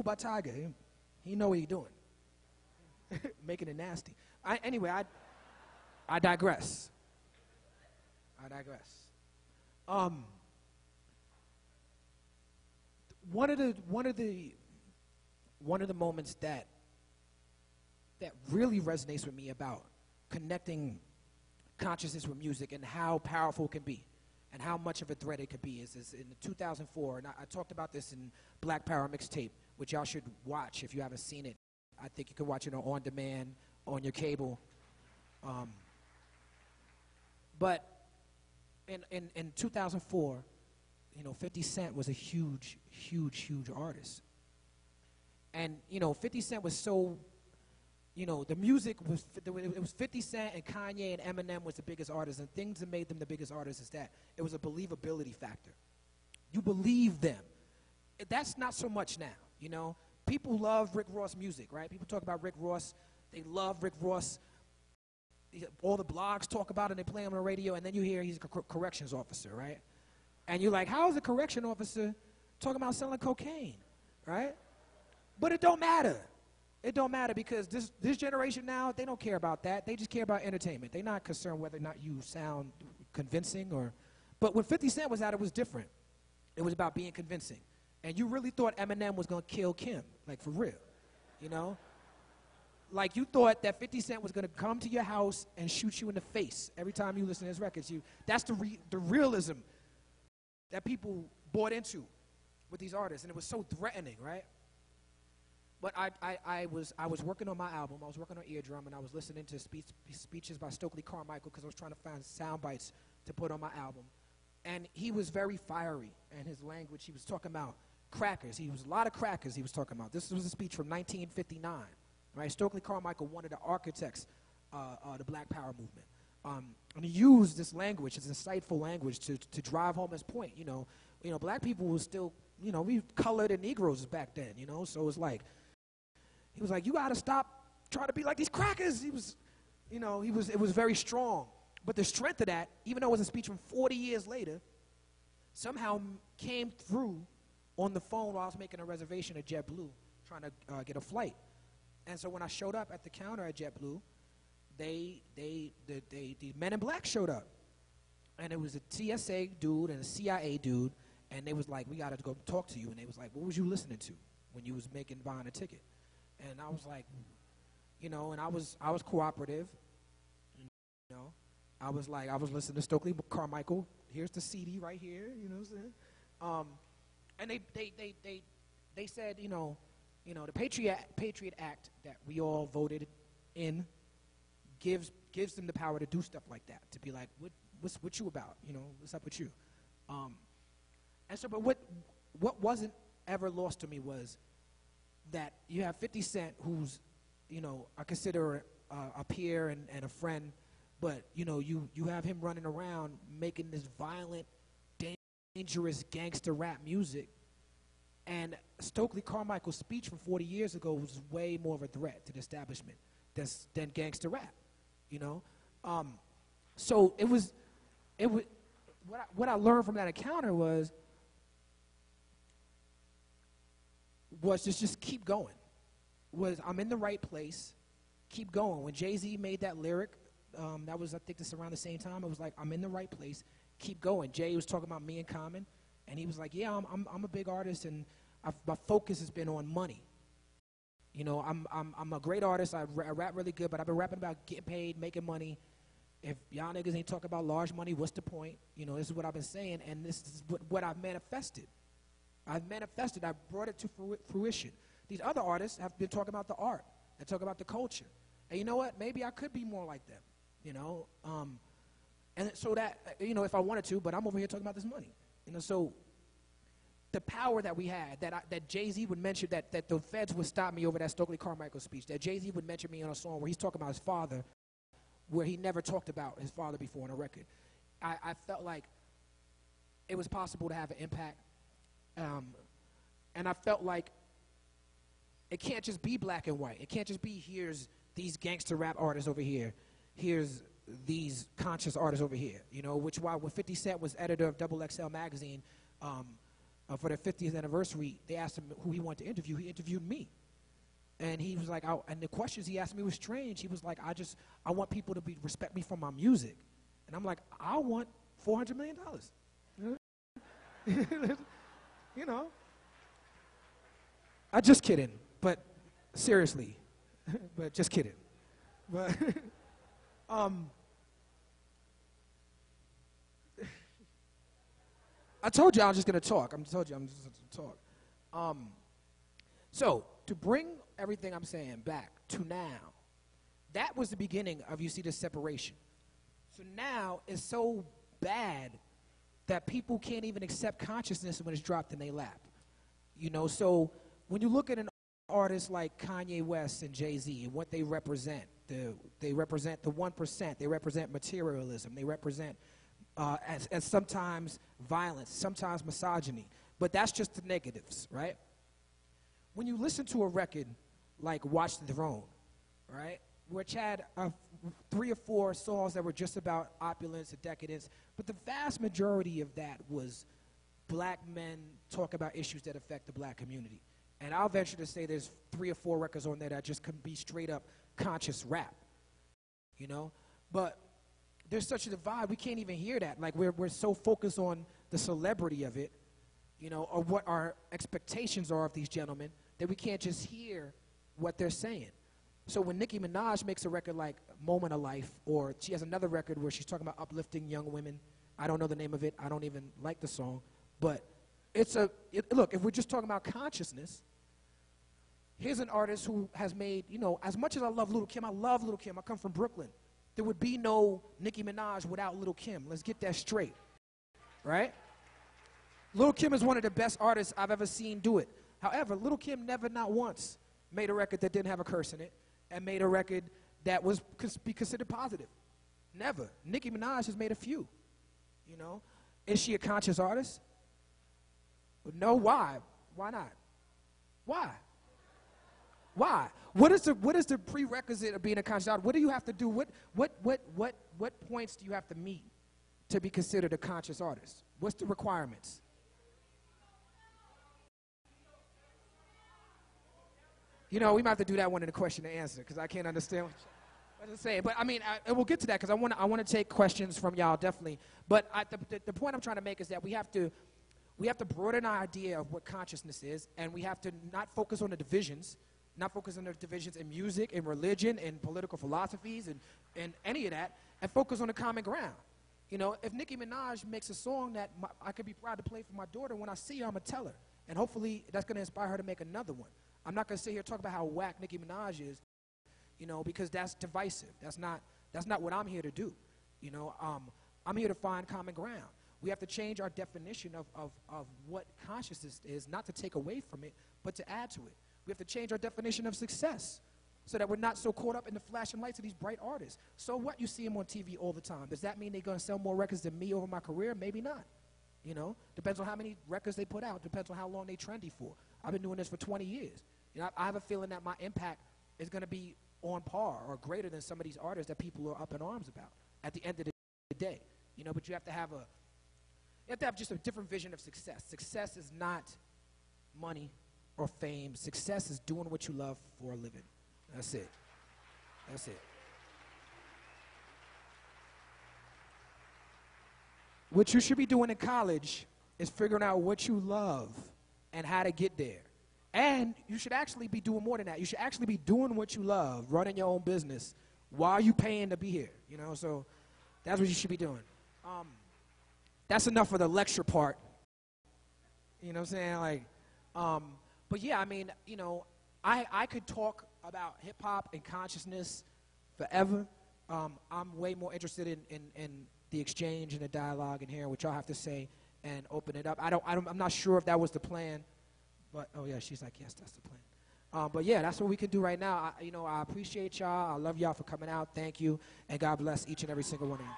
by Tiger. He know what he doing. Making it nasty. Anyway, I digress. I digress. One of the moments that really resonates with me about connecting consciousness with music and how powerful it can be and how much of a threat it could be is in 2004, and I talked about this in Black Power Mixtape, which y'all should watch if you haven't seen it. I think you can watch it on demand, on your cable. But in 2004, 50 Cent was a huge artist. And, 50 Cent was so, the music was, it was 50 Cent and Kanye and Eminem was the biggest artists. And things that made them the biggest artists is that it was a believability factor. You believe them. That's not so much now, People love Rick Ross music, right? People talk about Rick Ross. They love Rick Ross. All the blogs talk about it, and they play him on the radio, and then you hear he's a corrections officer, right? And you're like, how is a correction officer talking about selling cocaine, right? But it don't matter. It don't matter because this generation now, they don't care about that. They just care about entertainment. They're not concerned whether or not you sound convincing but when 50 Cent was out, it was different. It was about being convincing. And you really thought Eminem was going to kill Kim, like for real, Like you thought that 50 Cent was going to come to your house and shoot you in the face every time you listen to his records. That's the realism that people bought into with these artists, and it was so threatening, right? But I was working on my album. I was working on Eardrum, and I was listening to speeches by Stokely Carmichael because I was trying to find sound bites to put on my album. And he was very fiery in his language. He was talking about crackers. He was a lot of crackers he was talking about. This was a speech from 1959, right? Stokely Carmichael, one of the architects of the Black Power movement. And he used this language, this insightful language, to drive home his point. Black people were still, we colored and Negroes back then, So it's like, he was like, you got to stop trying to be like these crackers. He was, it was very strong. But the strength of that, even though it was a speech from 40 years later, somehow came through on the phone while I was making a reservation at JetBlue, trying to get a flight. And so when I showed up at the counter at JetBlue, the men in black showed up. And it was a TSA dude and a CIA dude, and they was like, we got to go talk to you. And they was like, what was you listening to when you was buying a ticket? And I was like, and I was cooperative, I was listening to Stokely Carmichael. Here's the CD right here, what I'm saying? And they said, the Patriot Act that we all voted in gives them the power to do stuff like that, to be like, what you about, what's up with you? And so, but what wasn't ever lost to me was that you have 50 Cent, who's, I consider a peer and a friend, but, you have him running around making this violent, dangerous gangster rap music. And Stokely Carmichael's speech from 40 years ago was way more of a threat to the establishment than gangster rap, So it was what I learned from that encounter was just keep going. I'm in the right place, keep going. When Jay-Z made that lyric, that was, I think, this around the same time. It was like, I'm in the right place, keep going. Jay was talking about me and Common, and he was like, yeah, I'm a big artist, and my focus has been on money. I'm a great artist. I rap really good, but I've been rapping about getting paid, making money. If y'all niggas ain't talking about large money, what's the point? This is what I've been saying, and this is what I've manifested. I brought it to fruition. These other artists have been talking about the art and talking about the culture. And you know what? Maybe I could be more like them, And so that, if I wanted to, but I'm over here talking about this money. So the power that we had, that Jay-Z would mention, that the feds would stop me over that Stokely Carmichael speech, that Jay-Z would mention me on a song where he's talking about his father, where he never talked about his father before on a record. I felt like it was possible to have an impact. And I felt like it can't just be black and white. It can't just be, here's these gangster rap artists over here, here's these conscious artists over here, which why when 50 Cent was editor of XXL magazine, for their 50th anniversary, they asked him who he wanted to interview. He interviewed me. And he was like, and the questions he asked me was strange. He was like, I want people to respect me for my music. And I'm like, I want $400 million. You know. I'm just kidding, but seriously, but just kidding. But I told you I was just going to talk. I'm just going to talk. So to bring everything I'm saying back to now, that was the beginning of, you see, the separation. So now it's so bad that people can't even accept consciousness when it's dropped in their lap. You know, so when you look at an artist like Kanye West and Jay-Z and what they represent the 1%, they represent materialism, they represent as sometimes violence, sometimes misogyny, but that's just the negatives, right? When you listen to a record like Watch the Throne, right, which had 3 or 4 songs that were just about opulence and decadence, but the vast majority of that was black men talk about issues that affect the black community. And I'll venture to say there's 3 or 4 records on there that just can be straight up conscious rap, you know? But there's such a divide, we can't even hear that. Like, we're so focused on the celebrity of it, you know, or what our expectations are of these gentlemen, that we can't just hear what they're saying. So when Nicki Minaj makes a record like Moment of Life, or she has another record where she's talking about uplifting young women, I don't know the name of it, I don't even like the song, but look, if we're just talking about consciousness, here's an artist who has made, you know, as much as I love Lil' Kim, I come from Brooklyn. There would be no Nicki Minaj without Lil' Kim. Let's get that straight, right? Lil' Kim is one of the best artists I've ever seen do it. However, Lil' Kim never, not once, made a record that didn't have a curse in it and made a record that was be considered positive. Never. Nicki Minaj has made a few, you know. Is she a conscious artist? No, why? Why not? Why? Why? What is the prerequisite of being a conscious artist? What do you have to do? What points do you have to meet to be considered a conscious artist? What's the requirements? You know, we might have to do that one in the question and answer because I can't understand what you're saying. But I mean, we'll get to that because I want to take questions from y'all definitely. But the point I'm trying to make is that we have to broaden our idea of what consciousness is, and we have to not focus on the divisions. Not focus on the divisions in music, in religion, in political philosophies, and any of that, and focus on the common ground. You know, if Nicki Minaj makes a song that I could be proud to play for my daughter, when I see her, I'm going to tell her. And hopefully that's going to inspire her to make another one. I'm not going to sit here and talk about how whack Nicki Minaj is, you know, because that's divisive. That's not what I'm here to do. You know, I'm here to find common ground. We have to change our definition of what consciousness is, not to take away from it, but to add to it. We have to change our definition of success so that we're not so caught up in the flashing lights of these bright artists. So what? You see them on TV all the time. Does that mean they're going to sell more records than me over my career? Maybe not. You know, depends on how many records they put out. Depends on how long they trendy for. I've been doing this for 20 years. You know, I have a feeling that my impact is going to be on par or greater than some of these artists that people are up in arms about at the end of the day. You know, but you have to have just a different vision of success. Success is not money or fame. Success is doing what you love for a living. That's it. That's it. What you should be doing in college is figuring out what you love and how to get there. And you should actually be doing more than that. You should actually be doing what you love, running your own business, while you paying to be here. You know, so that's what you should be doing. That's enough for the lecture part. You know what I'm saying? But yeah, I mean, you know, I could talk about hip-hop and consciousness forever. I'm way more interested in the exchange and the dialogue and hearing what y'all have to say and open it up. I'm not sure if that was the plan, but, oh yeah, she's like, yes, that's the plan. But yeah, that's what we can do right now. I appreciate y'all. I love y'all for coming out. Thank you, and God bless each and every single one of you.